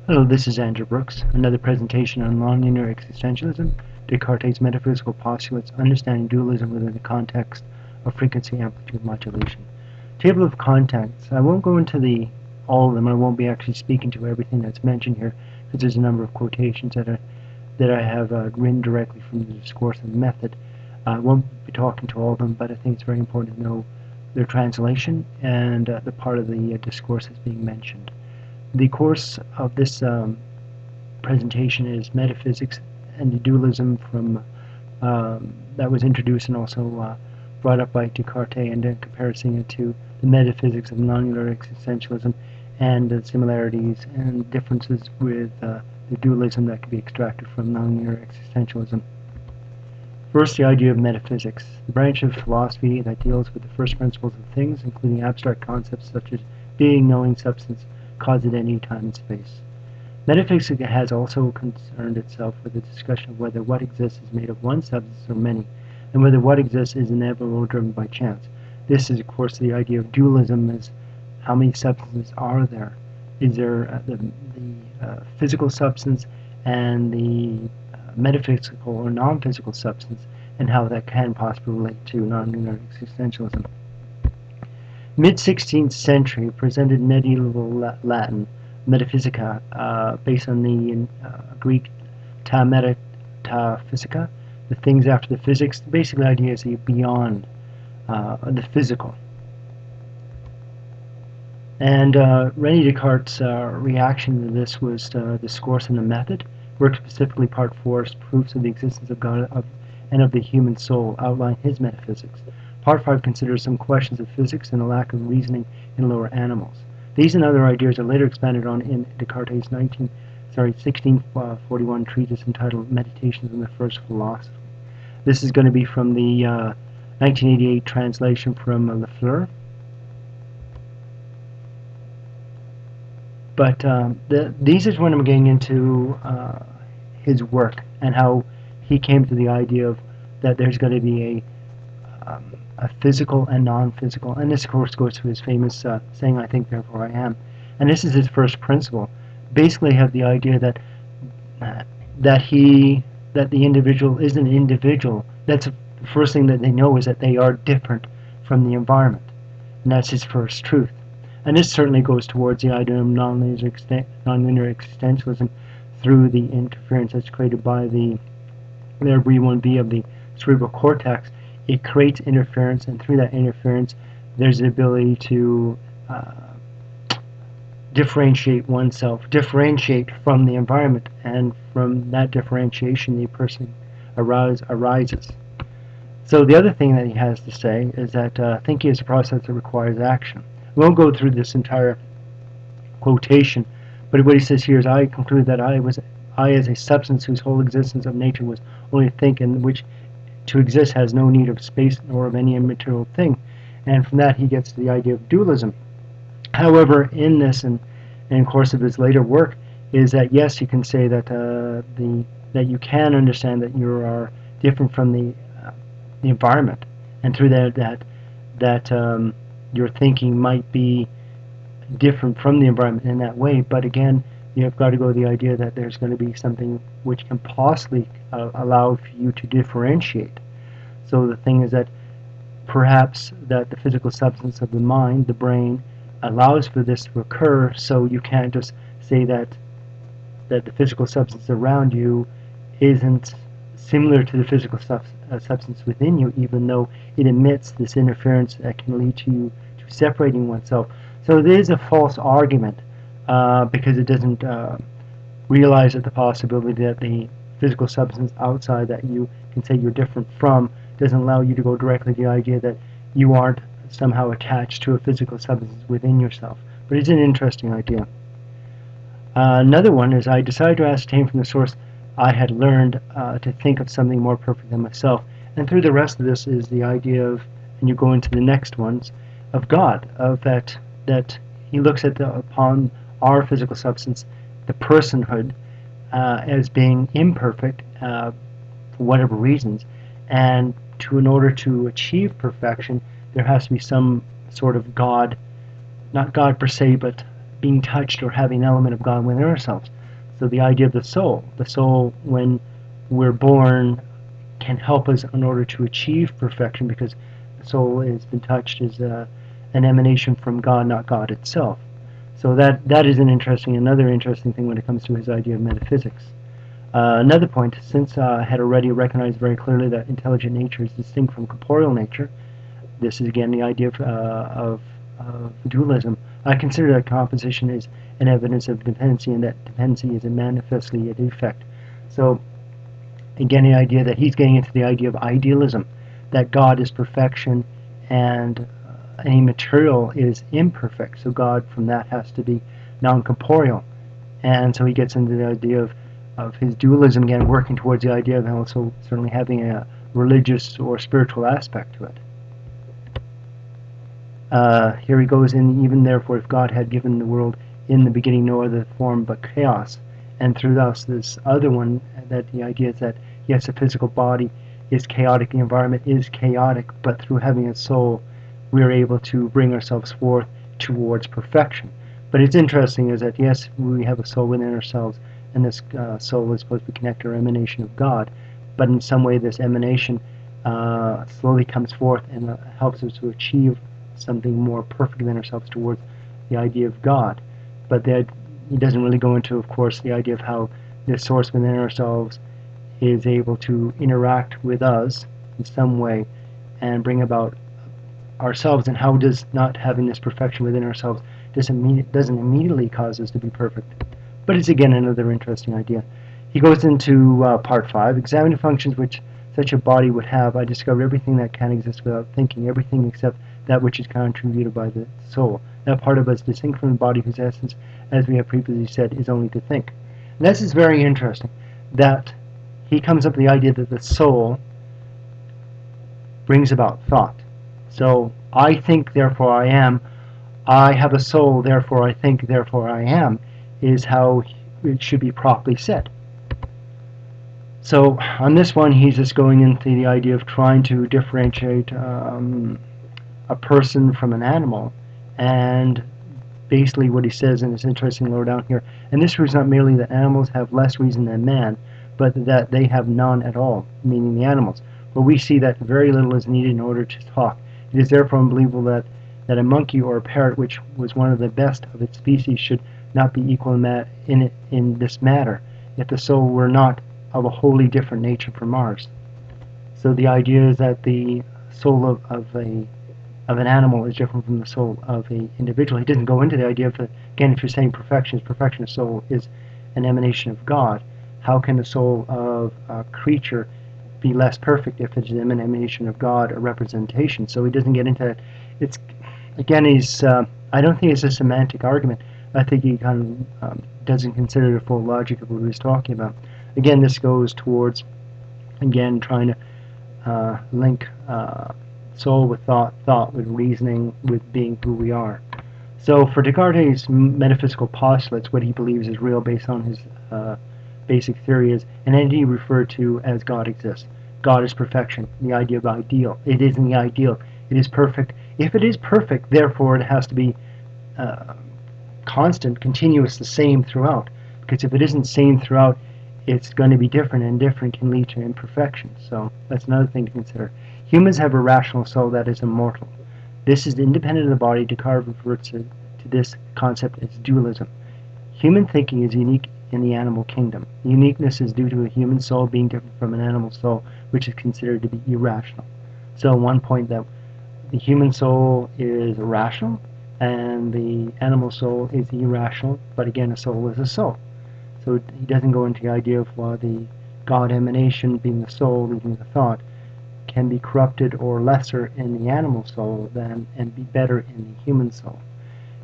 Hello, this is Andrew Brooks, another presentation on Non-Linear Existentialism, Descartes' Metaphysical Postulates, Understanding Dualism within the Context of Frequency Amplitude Modulation. Table of contents. I won't go into all of them. I won't be actually speaking to everything that's mentioned here, because there's a number of quotations that I have written directly from the discourse and method. I won't be talking to all of them, but I think it's very important to know their translation and the part of the discourse that's being mentioned. The course of this presentation is Metaphysics and Dualism that was introduced and also brought up by Descartes, and then comparing it to the Metaphysics of Non-Linear Existentialism and the similarities and differences with the dualism that can be extracted from Non-Linear Existentialism. First, the idea of metaphysics, the branch of philosophy that deals with the first principles of things, including abstract concepts such as being, knowing, substance, cause at any time and space. Metaphysics has also concerned itself with the discussion of whether what exists is made of one substance or many, and whether what exists is inevitable or driven by chance. This is, of course, the idea of dualism: is how many substances are there? Is there the physical substance and the metaphysical or non-physical substance, and how that can possibly relate to non-linear existentialism. Mid-16th century presented medieval Latin Metaphysica, based on the Greek ta meta ta physica, the things after the physics. The basic idea is beyond the physical. And Rene Descartes' reaction to this was Discourse and the Method, work specifically Part 4, Proofs of the Existence of God and of the Human Soul, outline his metaphysics. Part 5 considers some questions of physics and the lack of reasoning in lower animals. These and other ideas are later expanded on in Descartes' 1641 treatise entitled Meditations on the First Philosophy. This is going to be from the 1988 translation from Lafleur. But these is when I'm getting into his work and how he came to the idea of that there's going to be a physical and non-physical, and this of course goes to his famous saying, "I think, therefore I am," and this is his first principle. Basically, have the idea that the individual is an individual. That's the first thing that they know, is that they are different from the environment, and that's his first truth. And this certainly goes towards the idea of non-linear existentialism through the interference that's created by the B1B of the cerebral cortex. It creates interference, and through that interference there's the ability to differentiate oneself, differentiate from the environment, and from that differentiation the person arises. So the other thing that he has to say is that thinking is a process that requires action. We won't go through this entire quotation, but what he says here is, I conclude that I as a substance whose whole existence of nature was only to think, and which to exist has no need of space nor of any immaterial thing. And from that he gets to the idea of dualism. However, in this and in the course of his later work, is that yes, you can say that that you can understand that you are different from the environment, and through that your thinking might be different from the environment in that way. But again, you've got to go to the idea that there's going to be something which can possibly allow for you to differentiate. So the thing is that perhaps that the physical substance of the mind, the brain, allows for this to occur, so you can't just say that the physical substance around you isn't similar to the physical substance within you, even though it emits this interference that can lead to you to separating oneself. So it is a false argument, because it doesn't realize that the possibility that the physical substance outside that you can say you're different from doesn't allow you to go directly to the idea that you aren't somehow attached to a physical substance within yourself. But it's an interesting idea. Another one is, I decided to ascertain from the source I had learned to think of something more perfect than myself. And through the rest of this is the idea of, and you go into the next ones, of God, of that he looks at upon our physical substance, the personhood, as being imperfect for whatever reasons, and in order to achieve perfection, there has to be some sort of God, not God per se, but being touched or having an element of God within ourselves. So the idea of the soul when we're born can help us in order to achieve perfection, because the soul has been touched as an emanation from God, not God itself. So that is another interesting thing when it comes to his idea of metaphysics. Another point, since I had already recognized very clearly that intelligent nature is distinct from corporeal nature, this is again the idea of dualism. I consider that composition is an evidence of dependency, and that dependency is manifestly a defect. So again, the idea that he's getting into the idea of idealism, that God is perfection and any material is imperfect. So God from that has to be non-corporeal. And so he gets into the idea of his dualism again, working towards the idea of also certainly having a religious or spiritual aspect to it. Here he goes in, even therefore, if God had given the world in the beginning no other form but chaos, and through this other one, that the idea is that yes, the physical body is chaotic, the environment is chaotic, but through having a soul, we are able to bring ourselves forth towards perfection. But it's interesting is that yes, we have a soul within ourselves, and this soul is supposed to be connected or emanation of God, but in some way this emanation slowly comes forth and helps us to achieve something more perfect than ourselves towards the idea of God. But that he doesn't really go into, of course, the idea of how this source within ourselves is able to interact with us in some way and bring about ourselves, and how does not having this perfection within ourselves doesn't immediately cause us to be perfect. But it's again another interesting idea. He goes into part 5, examining functions which such a body would have. I discovered everything that can exist without thinking, everything except that which is contributed by the soul. That part of us distinct from the body whose essence, as we have previously said, is only to think. And this is very interesting, that he comes up with the idea that the soul brings about thought. So, I think, therefore I am. I have a soul, therefore I think, therefore I am, is how it should be properly said. So, on this one, he's just going into the idea of trying to differentiate a person from an animal, and basically what he says, and it's interesting lower down here, and this proves not merely that animals have less reason than man, but that they have none at all, meaning the animals. For we see that very little is needed in order to talk. It is therefore unbelievable that a monkey or a parrot, which was one of the best of its species, should not be equal in this matter, if the soul were not of a wholly different nature from ours. So the idea is that the soul of an animal is different from the soul of an individual. He doesn't go into the idea of, again, if you're saying perfection of soul is an emanation of God, how can the soul of a creature be less perfect if it's an emanation of God, a representation? So he doesn't get into that. It's, again, I don't think it's a semantic argument. I think he kind of doesn't consider the full logic of what he was talking about. Again, this goes towards, again, trying to link soul with thought with reasoning, with being who we are. So for Descartes' metaphysical postulates, what he believes is real based on his basic theory is an entity referred to as God exists. God is perfection, the idea of ideal. It isn't the ideal. It is perfect. If it is perfect, therefore it has to be constant, continuous, the same throughout. Because if it isn't same throughout, it's going to be different, and different can lead to imperfection. So that's another thing to consider. Humans have a rational soul that is immortal. This is independent of the body. Descartes refers to this concept as dualism. Human thinking is unique in the animal kingdom. The uniqueness is due to a human soul being different from an animal soul, which is considered to be irrational. So one point that the human soul is rational, and the animal soul is irrational, but again, a soul is a soul. So he doesn't go into the idea of the God emanation, being the soul, leading the thought, can be corrupted or lesser in the animal soul than and be better in the human soul.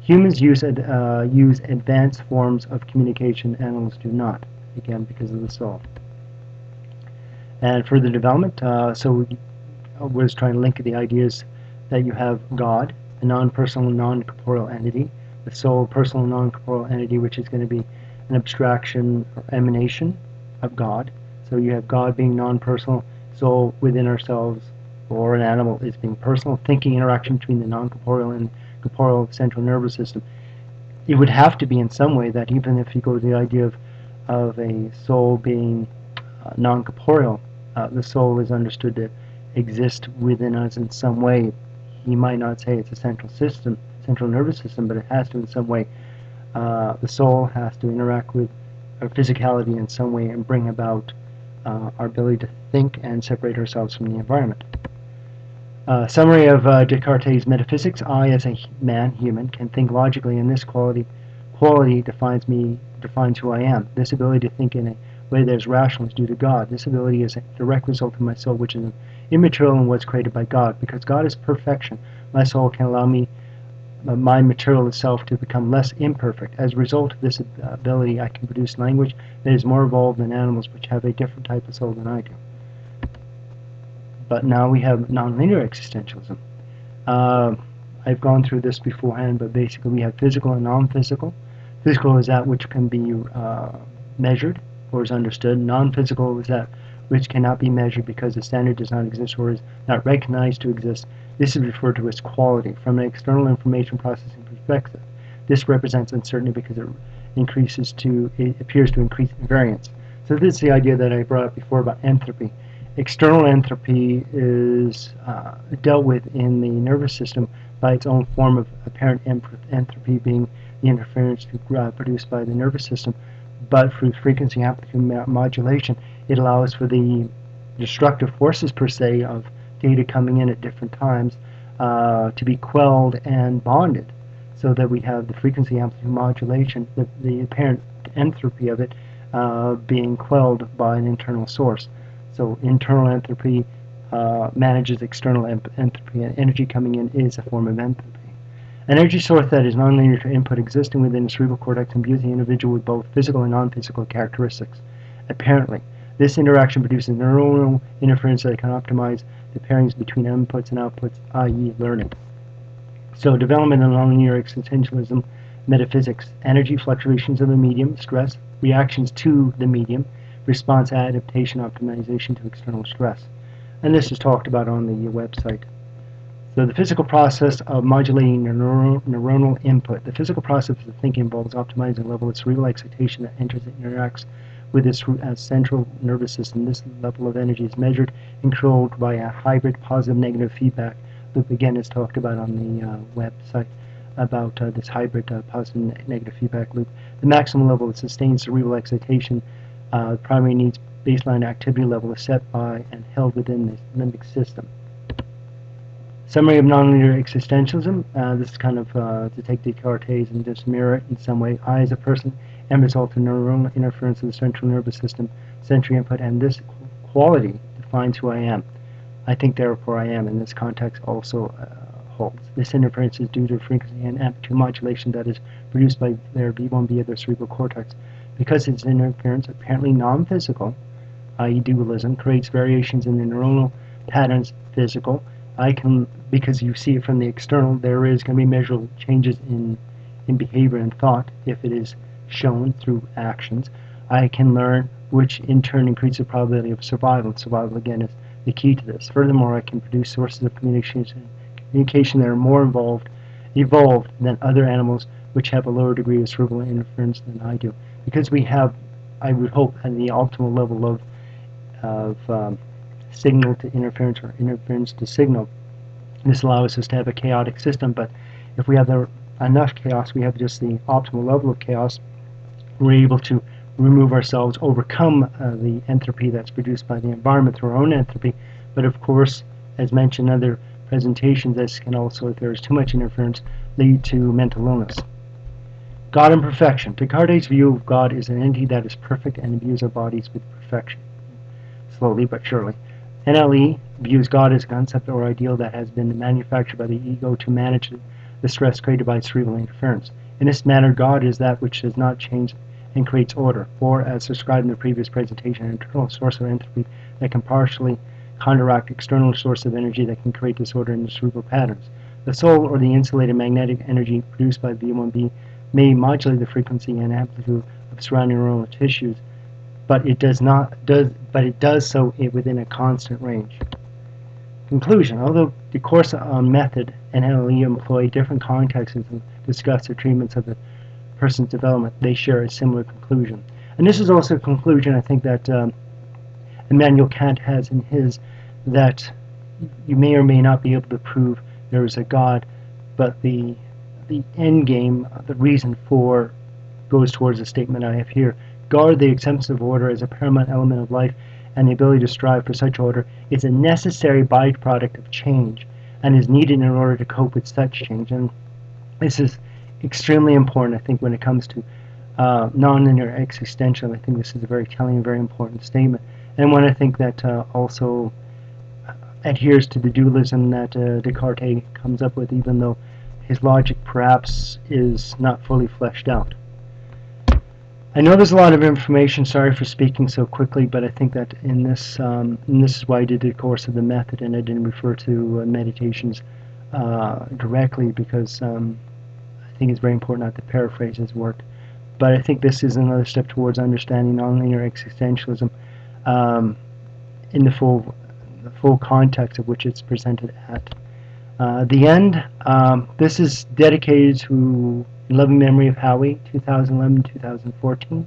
Humans use advanced forms of communication, animals do not, again because of the soul. And further development, so we're trying to link the ideas that you have God, a non-personal, non-corporeal entity, the soul, personal, non-corporeal entity, which is going to be an abstraction or emanation of God. So you have God being non-personal, soul within ourselves, or an animal is being personal, thinking, interaction between the non-corporeal and corporeal central nervous system. it would have to be in some way that even if you go to the idea of a soul being non-corporeal, the soul is understood to exist within us in some way. He might not say it's a central nervous system, but it has to in some way. The soul has to interact with our physicality in some way and bring about our ability to think and separate ourselves from the environment. Summary of Descartes' metaphysics. I, as a man, human, can think logically, and this quality defines who I am. This ability to think in a way that is rational is due to God. This ability is a direct result of my soul, which is immaterial and was created by God. Because God is perfection, my soul can allow me, my material itself, to become less imperfect. As a result of this ability, I can produce language that is more evolved than animals, which have a different type of soul than I do. But now we have non-linear existentialism. I've gone through this beforehand, but basically we have physical and non-physical. Physical is that which can be measured or is understood. Non-physical is that which cannot be measured because the standard does not exist or is not recognized to exist. This is referred to as quality. From an external information processing perspective, this represents uncertainty because it appears to increase variance. So this is the idea that I brought up before about entropy. External entropy is dealt with in the nervous system by its own form of apparent entropy, being the interference produced by the nervous system. But through frequency amplitude modulation, it allows for the destructive forces, per se, of data coming in at different times to be quelled and bonded, so that we have the frequency amplitude modulation, the apparent entropy of it being quelled by an internal source. So internal entropy manages external entropy, and energy coming in is a form of entropy. An energy source that is nonlinear to input existing within the cerebral cortex imbues the individual with both physical and non-physical characteristics. Apparently, this interaction produces neuronal interference that can optimize the pairings between inputs and outputs, i.e. learning. So development of nonlinear existentialism, metaphysics, energy fluctuations of the medium, stress, reactions to the medium, response adaptation optimization to external stress. And this is talked about on the website. So the physical process of modulating neuronal input. The physical process of thinking involves optimizing the level of cerebral excitation that enters and interacts with its central nervous system. This level of energy is measured and controlled by a hybrid positive-negative feedback loop. Again, is talked about on the website about this hybrid positive-negative feedback loop. The maximum level of sustained cerebral excitation, primary needs baseline activity level, is set by and held within the limbic system. Summary of nonlinear existentialism. This is kind of to take Descartes and just mirror it in some way. I, as a person, am result of neuronal interference of the central nervous system, sensory input, and this quality defines who I am. I think, therefore I am, in this context also holds. This interference is due to frequency and amplitude modulation that is produced by their V1B of their cerebral cortex. Because its interference, apparently non-physical, i.e. dualism, creates variations in the neuronal patterns physical. Because you see it from the external, there is going to be measurable changes in behavior and thought if it is shown through actions. I can learn, which in turn increases the probability of survival. Survival, again, is the key to this. Furthermore, I can produce sources of communication that are more evolved than other animals which have a lower degree of cerebral interference than I do. Because we have, I would hope, at the optimal level of signal to interference or interference to signal. This allows us to have a chaotic system, but if we have enough chaos, we have just the optimal level of chaos, we're able to remove ourselves, overcome the entropy that's produced by the environment through our own entropy. But of course, as mentioned in other presentations, this can also, if there is too much interference, lead to mental illness. God and perfection. Descartes' view of God is an entity that is perfect and imbues our bodies with perfection. Slowly but surely. NLE views God as a concept or ideal that has been manufactured by the ego to manage the stress created by cerebral interference. In this manner, God is that which does not change and creates order, or, as described in the previous presentation, an internal source of entropy that can partially counteract external source of energy that can create disorder in the cerebral patterns. The soul, or the insulated magnetic energy produced by V1B, may modulate the frequency and amplitude of surrounding neuronal tissues, but it does so within a constant range. Conclusion. Although the course on method and NLE employ different contexts to discuss the treatments of the person's development, they share a similar conclusion. And this is also a conclusion I think that Immanuel Kant has in his, that you may or may not be able to prove there is a God, but the end game, the reason for, goes towards the statement I have here. Guard the existence of order as a paramount element of life, and the ability to strive for such order is a necessary byproduct of change and is needed in order to cope with such change. And this is extremely important, I think, when it comes to non-linear existentialism. I think this is a very telling and very important statement, and one I think that also adheres to the dualism that Descartes comes up with, even though his logic perhaps is not fully fleshed out. I know there's a lot of information, sorry for speaking so quickly, but I think that in this, and this is why I did the course of the method and I didn't refer to meditations directly, because I think it's very important not to paraphrase his work. But I think this is another step towards understanding nonlinear existentialism in the full context of which it's presented at. The end, this is dedicated to loving memory of Howie, 2011-2014.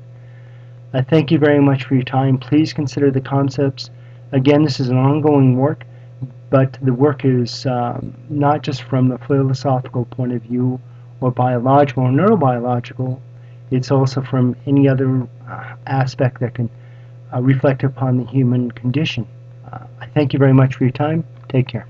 I thank you very much for your time. Please consider the concepts. Again, this is an ongoing work, but the work is not just from a philosophical point of view or biological or neurobiological. It's also from any other aspect that can reflect upon the human condition. I thank you very much for your time. Take care.